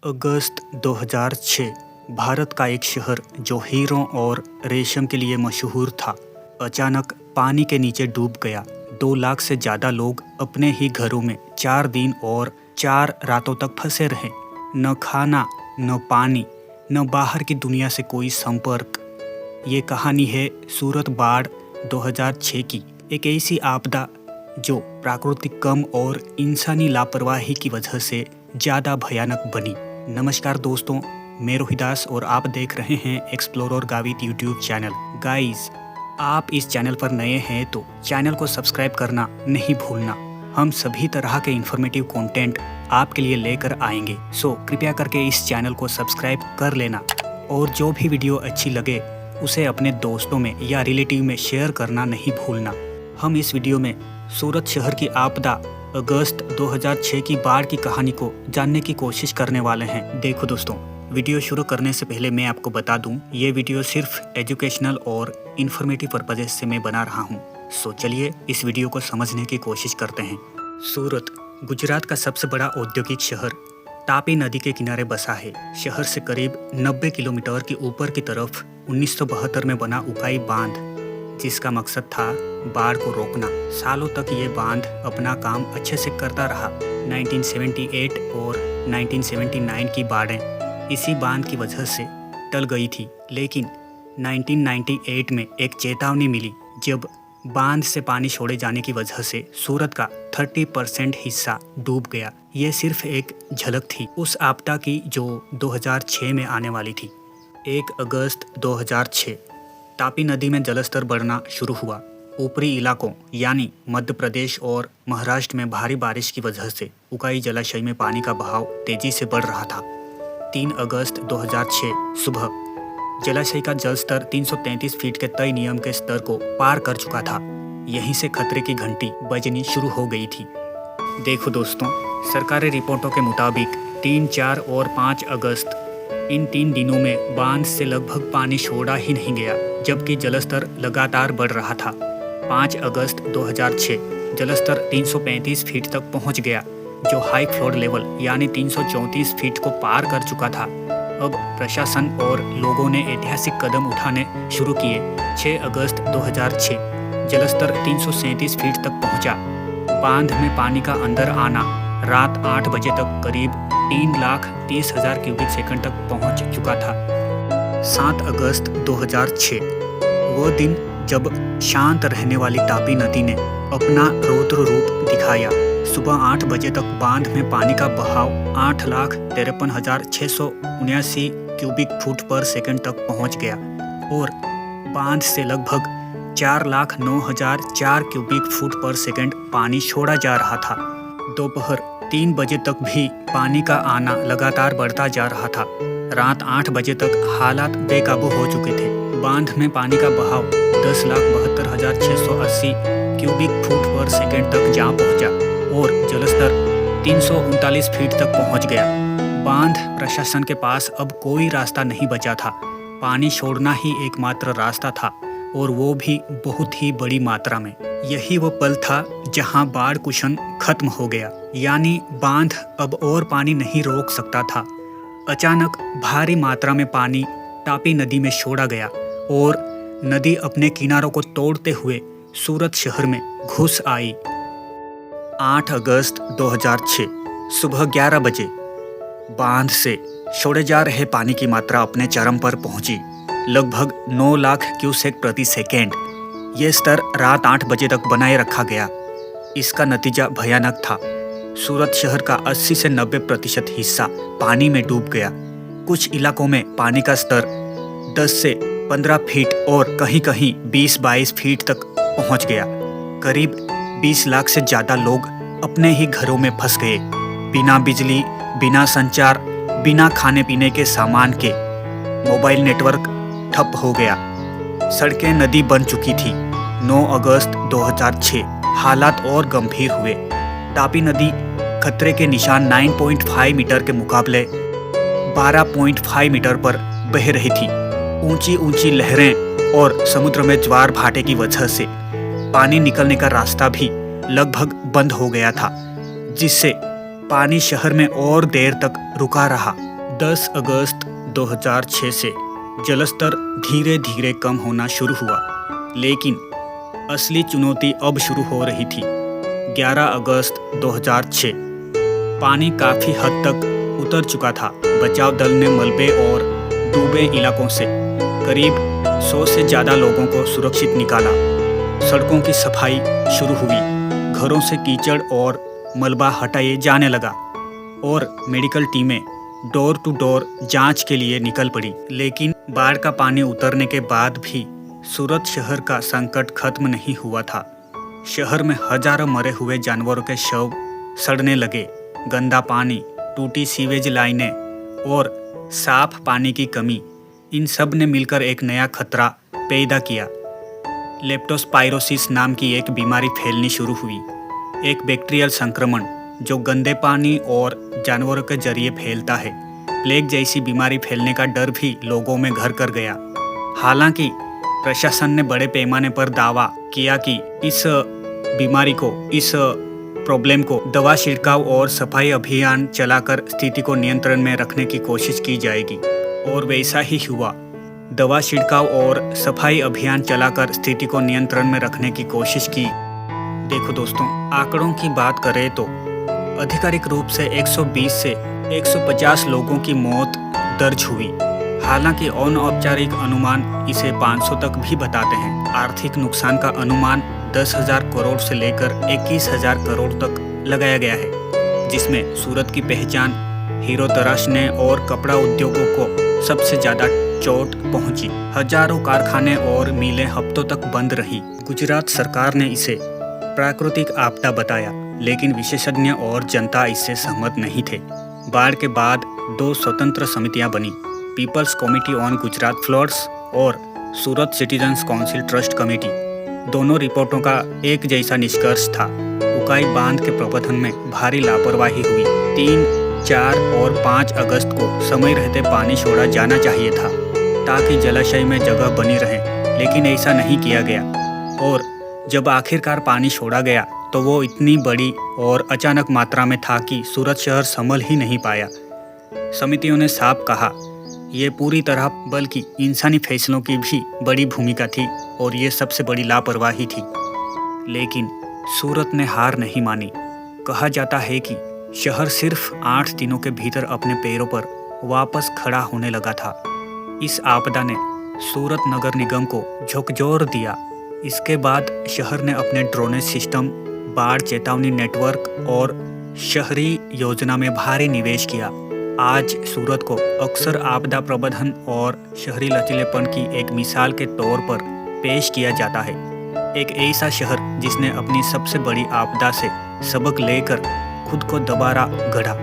अगस्त 2006 भारत का एक शहर जो हीरों और रेशम के लिए मशहूर था, अचानक पानी के नीचे डूब गया। 2 लाख से ज़्यादा लोग अपने ही घरों में 4 दिन और 4 रातों तक फंसे रहे। न खाना, न पानी, न बाहर की दुनिया से कोई संपर्क। ये कहानी है सूरत बाढ़ 2006 की, एक ऐसी आपदा जो प्राकृतिक कम और इंसानी लापरवाही की वजह से ज़्यादा भयानक बनी। नमस्कार दोस्तों, मैं रोहिदास और आप देख रहे हैं explorer Gavit YouTube channel. Guys, आप इस चैनल पर नए हैं तो चैनल को सब्सक्राइब करना नहीं भूलना। हम सभी तरह के इंफॉर्मेटिव कंटेंट आपके लिए लेकर आएंगे, सो कृपया करके इस चैनल को सब्सक्राइब कर लेना और जो भी वीडियो अच्छी लगे उसे अपने दोस्तों में या रिलेटिव में शेयर करना नहीं भूलना। हम इस वीडियो में सूरत शहर की आपदा अगस्त 2006 की बाढ़ की कहानी को जानने की कोशिश करने वाले हैं। देखो दोस्तों, वीडियो शुरू करने से पहले मैं आपको बता दूं, ये वीडियो सिर्फ एजुकेशनल और इन्फॉर्मेटिव पर्पजेज से मैं बना रहा हूं। सो चलिए इस वीडियो को समझने की कोशिश करते हैं। सूरत गुजरात का सबसे बड़ा औद्योगिक शहर तापी नदी के किनारे बसा है। शहर से करीब 90 किलोमीटर की ऊपर की तरफ 1972 में बना उकाई बांध, जिसका मकसद था बाढ़ को रोकना। सालों तक ये बांध अपना काम अच्छे से करता रहा। 1978 और 1979 की बाढ़ें इसी बांध की वजह से टल गई थी, लेकिन 1998 में एक चेतावनी मिली जब बांध से पानी छोड़े जाने की वजह से सूरत का 30% हिस्सा डूब गया। ये सिर्फ एक झलक थी उस आपदा की जो 2006 में आने वाली थी। 1 अगस्त 2006 तापी नदी में जलस्तर बढ़ना शुरू हुआ। ऊपरी इलाकों यानी मध्य प्रदेश और महाराष्ट्र में भारी बारिश की वजह से उकाई जलाशय में पानी का बहाव तेजी से बढ़ रहा था। 3 अगस्त 2006 सुबह जलाशय का जलस्तर 333 फीट के तय नियम के स्तर को पार कर चुका था। यहीं से खतरे की घंटी बजनी शुरू हो गई थी। देखो दोस्तों, सरकारी रिपोर्टों के मुताबिक 3, 4 और 5 अगस्त इन 3 दिनों में बांध से लगभग पानी छोड़ा ही नहीं गया, जबकि जलस्तर लगातार बढ़ रहा था। 5 अगस्त 2006 जलस्तर 335 फीट तक पहुंच गया, जो हाई फ्लोड लेवल यानी 334 फीट को पार कर चुका था। अब प्रशासन और लोगों ने ऐतिहासिक कदम उठाने शुरू किए। 6 अगस्त 2006 जलस्तर 337 फीट तक पहुंचा। बांध में पानी का अंदर आना रात 8 बजे तक करीब 3,30,000 क्यूबिक सेकंड तक पहुंच चुका था। 7 अगस्त 2006 वो दिन जब शांत रहने वाली तापी नदी ने अपना रौद्र रूप दिखाया। सुबह 8 बजे तक बांध में पानी का बहाव 8,53,679 क्यूबिक फुट पर सेकंड तक पहुंच गया और बांध से लगभग 4,09,004 क्यूबिक फुट पर सेकंड पानी छोड़ा जा रहा था। दोपहर 3 बजे तक भी पानी का आना लगातार बढ़ता जा रहा था। रात 8 बजे तक हालात बेकाबू हो चुके थे। बांध में पानी का बहाव 10,72,680 क्यूबिक फुट पर सेकंड तक जा पहुंचा और जलस्तर 339 फीट तक पहुंच गया। बांध प्रशासन के पास अब कोई रास्ता नहीं बचा था। पानी छोड़ना ही एकमात्र रास्ता था और वो भी बहुत ही बड़ी मात्रा में। यही वो पल था जहां बाढ़ कुशन खत्म हो गया, यानी बांध अब और पानी नहीं रोक सकता था। अचानक भारी मात्रा में पानी तापी नदी में छोड़ा गया और नदी अपने किनारों को तोड़ते हुए सूरत शहर में घुस आई। 8 अगस्त 2006 सुबह 11 बजे बांध से छोड़े जा रहे पानी की मात्रा अपने चरम पर पहुंची, लगभग 9 लाख क्यूसेक प्रति सेकेंड। ये स्तर रात 8 बजे तक बनाए रखा गया। इसका नतीजा भयानक था। सूरत शहर का 80 से 90% हिस्सा पानी में डूब गया। कुछ इलाकों में पानी का स्तर 10 से 15 फीट और कहीं-कहीं 20-22 फीट तक पहुंच गया। करीब 20 लाख से ज़्यादा लोग अपने ही घरों में फंस गए, बिना बिजली, बिना संचार, बिना खाने पीने के सामान के। मोबाइल नेटवर्क ठप हो गया। सड़कें नदी बन चुकी थी। 9 अगस्त 2006 हालात और गंभीर हुए। तापी नदी खतरे के निशान 9.5 मीटर के मुकाबले 12.5 मीटर पर बह रही थी। ऊंची ऊंची लहरें और समुद्र में ज्वार भाटे की वजह से पानी निकलने का रास्ता भी लगभग बंद हो गया था, जिससे पानी शहर में और देर तक रुका रहा। 10 अगस्त 2006 से जलस्तर धीरे धीरे कम होना शुरू हुआ, लेकिन असली चुनौती अब शुरू हो रही थी। 11 अगस्त 2006 पानी काफ़ी हद तक उतर चुका था। बचाव दल ने मलबे और डूबे इलाकों से करीब 100 से ज़्यादा लोगों को सुरक्षित निकाला। सड़कों की सफाई शुरू हुई, घरों से कीचड़ और मलबा हटाए जाने लगा और मेडिकल टीमें डोर टू डोर जांच के लिए निकल पड़ी। लेकिन बाढ़ का पानी उतरने के बाद भी सूरत शहर का संकट खत्म नहीं हुआ था। शहर में हजारों मरे हुए जानवरों के शव सड़ने लगे। गंदा पानी, टूटी सीवेज लाइनें और साफ पानी की कमी, इन सब ने मिलकर एक नया खतरा पैदा किया। लेप्टोस्पाइरोसिस नाम की एक बीमारी फैलनी शुरू हुई, एक बैक्टीरियल संक्रमण जो गंदे पानी और जानवरों के जरिए फैलता है। प्लेग जैसी बीमारी फैलने का डर भी लोगों में घर कर गया। हालांकि प्रशासन ने बड़े पैमाने पर दावा किया कि इस बीमारी को, इस प्रॉब्लम को दवा छिड़काव और सफाई अभियान चलाकर स्थिति को नियंत्रण में रखने की कोशिश की जाएगी, और वैसा ही हुआ। दवा छिड़काव और सफाई अभियान चलाकर स्थिति को नियंत्रण में रखने की कोशिश की। देखो दोस्तों, आंकड़ों की बात करें तो आधिकारिक रूप से 120 से 150 लोगों की मौत दर्ज हुई। हालांकि अनौपचारिक अनुमान इसे 500 तक भी बताते हैं। आर्थिक नुकसान का अनुमान 10,000 करोड़ से लेकर 21,000 करोड़ तक लगाया गया है, जिसमें सूरत की पहचान हीरो तराशने और कपड़ा उद्योगों को सबसे ज्यादा चोट पहुंची। हजारों कारखाने और मिलें हफ्तों तक बंद रही। गुजरात सरकार ने इसे प्राकृतिक आपदा बताया, लेकिन विशेषज्ञ और जनता इससे सहमत नहीं थे। बाढ़ के बाद 2 स्वतंत्र समितियां बनी, People's Committee on Gujarat Floods और Surat Citizens Council Trust Committee. दोनों रिपोर्टों का एक जैसा निष्कर्ष था, उकाई बांध के प्रबंधन में भारी लापरवाही हुई। 3, 4 और 5 अगस्त को समय रहते पानी छोड़ा जाना चाहिए था ताकि जलाशय में जगह बनी रहे, लेकिन ऐसा नहीं किया गया। और जब आखिरकार पानी छोड़ा गया तो वो इतनी बड़ी और अचानक मात्रा में था कि सूरत शहर संभल ही नहीं पाया। समितियों ने साफ कहा, ये पूरी तरह बल्कि इंसानी फैसलों की भी बड़ी भूमिका थी और ये सबसे बड़ी लापरवाही थी। लेकिन सूरत ने हार नहीं मानी। कहा जाता है कि शहर सिर्फ 8 दिनों के भीतर अपने पैरों पर वापस खड़ा होने लगा था। इस आपदा ने सूरत नगर निगम को झकझोर दिया। इसके बाद शहर ने अपने ड्रोनेज सिस्टम, बाढ़ चेतावनी नेटवर्क और शहरी योजना में भारी निवेश किया। आज सूरत को अक्सर आपदा प्रबंधन और शहरी लचीलेपन की एक मिसाल के तौर पर पेश किया जाता है। एक ऐसा शहर जिसने अपनी सबसे बड़ी आपदा से सबक लेकर खुद को दोबारा गढ़ा।